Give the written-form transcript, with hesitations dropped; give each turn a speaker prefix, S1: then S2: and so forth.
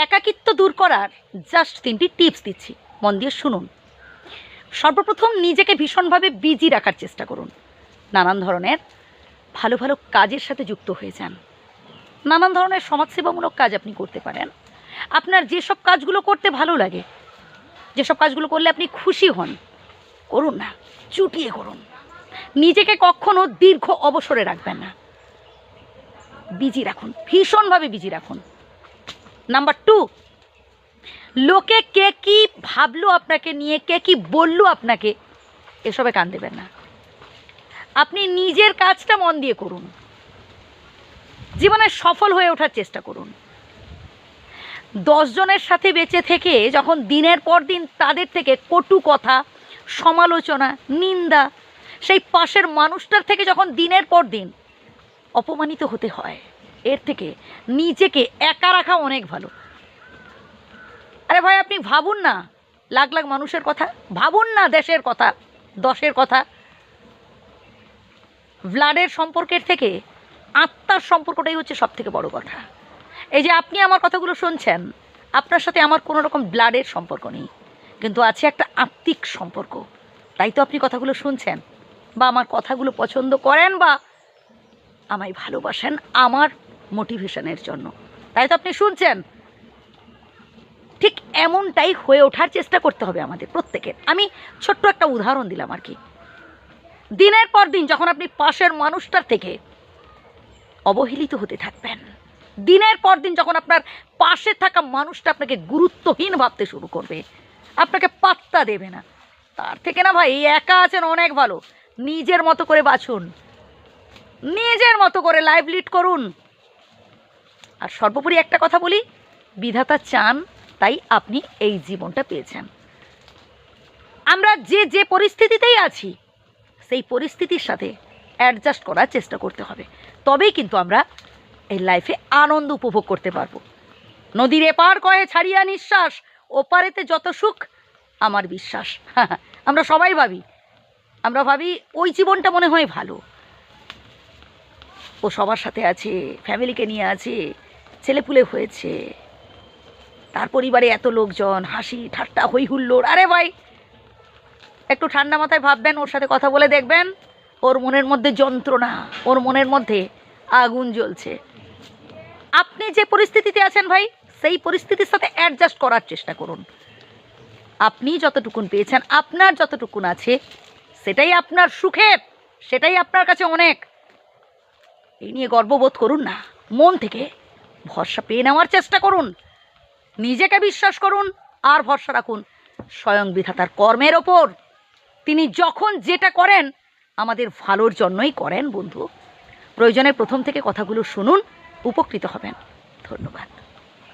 S1: একাকিত্ব দূর করার জাস্ট 3টি টিপস দিচ্ছি, মন দিয়ে শুনুন। সর্বপ্রথম নিজেকে ভীষণভাবে বিজি রাখার চেষ্টা করুন। নানান ধরনের ভালো ভালো কাজের সাথে যুক্ত হয়ে যান। নানান ধরনের সমাজসেবামূলক কাজ আপনি করতে পারেন। আপনার যেসব কাজগুলো করতে ভালো লাগে, যেসব কাজগুলো করলে আপনি খুশি হন, করুন না, চুটিয়ে করুন। নিজেকে কখনো দীর্ঘ অবসরে রাখবেন না, বিজি রাখুন, ভীষণভাবে বিজি রাখুন। নাম্বার 2, লোকে কে কি ভাবলো আপনাকে নিয়ে, কে কি বললো আপনাকে, এসবে কান দেবেন না। আপনি নিজের কাজটা মন দিয়ে করুন, জীবনে সফল হয়ে ওঠার চেষ্টা করুন। 10 জনের সাথে বেঁচে থেকে যখন দিনের পর দিন তাদের থেকে কটু কথা, সমালোচনা, নিন্দা, সেই পাশের মানুষটার থেকে যখন দিনের পর দিন অপমানিত হতে হয়, এর থেকে নিজেকে একা রাখা অনেক ভালো। আরে ভাই, আপনি ভাবুন না লাখ লাখ মানুষের কথা, ভাবুন না দেশের কথা, দশের কথা। ব্লাডের সম্পর্কের থেকে আত্মার সম্পর্কটাই হচ্ছে সব থেকে বড় কথা। এই যে আপনি আমার কথাগুলো শুনছেন, আপনার সাথে আমার কোনো রকম ব্লাডের সম্পর্ক নেই, কিন্তু আছে একটা আত্মিক সম্পর্ক। তাই তো আপনি কথাগুলো শুনছেন, বা আমার কথাগুলো পছন্দ করেন, বা আমায় ভালোবাসেন আমার মোটিভেশনের জন্য, তাই তো আপনি শুনছেন। ঠিক এমনটাই হয়ে ওঠার চেষ্টা করতে হবে আমাদের প্রত্যেকের। আমি ছোট্ট একটা উদাহরণ দিলাম আর কি। দিনের পর দিন যখন আপনি পাশের মানুষটার থেকে অবহেলিত হতে থাকবেন, দিনের পর দিন যখন আপনার পাশে থাকা মানুষটা আপনাকে গুরুত্বহীন ভাবতে শুরু করবে, আপনাকে পাত্তা দেবে না, তার থেকে না ভাই একা আছেন অনেক ভালো। নিজের মতো করে বাঁচুন, নিজের মতো করে লাইফ লিড করুন। আর সর্বোপরি একটা কথা বলি, বিধাতা চান তাই আপনি এই জীবনটা পেয়েছেন। আমরা যে যে পরিস্থিতিতেই আছি, সেই পরিস্থিতির সাথে অ্যাডজাস্ট করার চেষ্টা করতে হবে, তবেই কিন্তু আমরা এই লাইফে আনন্দ উপভোগ করতে পারবো। নদীর এপার কয়ে ছাড়িয়া নিঃশ্বাস, ওপারেতে যত সুখ আমার বিশ্বাস। আমরা সবাই ভাবি ওই জীবনটা মনে হয় ভালো, ও সবার সাথে আছে, ফ্যামিলিকে নিয়ে আছে, ছেলেপুলে হয়েছে, তার পরিবারে এত লোকজন, হাসি ঠাট্টা হই হুল্লোড়। আরে ভাই, একটু ঠান্ডা মাথায় ভাববেন, ওর সাথে কথা বলে দেখবেন, ওর মনের মধ্যে যন্ত্রণা, ওর মনের মধ্যে আগুন জ্বলছে। আপনি যে পরিস্থিতিতে আছেন ভাই, সেই পরিস্থিতির সাথে অ্যাডজাস্ট করার চেষ্টা করুন। আপনি যতটুকুন পেয়েছেন, আপনার যতটুকুন আছে, সেটাই আপনার সুখের, সেটাই আপনার কাছে অনেক। এই নিয়ে গর্ববোধ করুন না, মন থেকে ভরসা পেয়ে নেওয়ার চেষ্টা করুন, নিজেকে বিশ্বাস করুন, আর ভরসা রাখুন স্বয়ং বিধাতার কর্মের ওপর। তিনি যখন যেটা করেন আমাদের ভালোর জন্যই করেন বন্ধু। প্রয়োজনে প্রথম থেকে কথাগুলো শুনুন, উপকৃত হবেন। ধন্যবাদ।